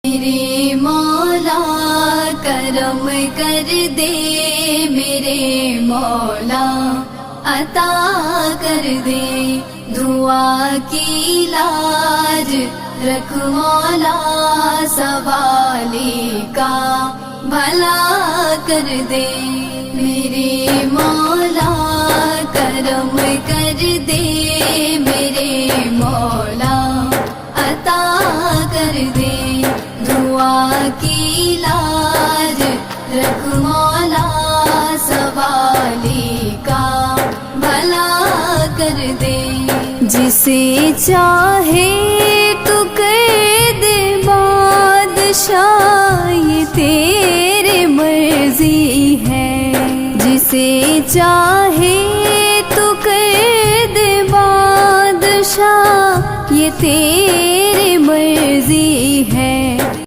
میرے مولا کرم کر دے، میرے مولا عطا کر دے، دعا کی لاج رکھ مولا، سوالی کا بھلا کر دے۔ میرے مولا کرم کر دے، میرے مولا عطا کر دے، دعا کی لاج رکھ مولا، سوالی کا بھلا کر دے۔ جسے چاہے تو کر دے بادشاہ، یہ تیرے مرضی ہے، جسے چاہے تو کر دے بادشاہ، یہ تیرے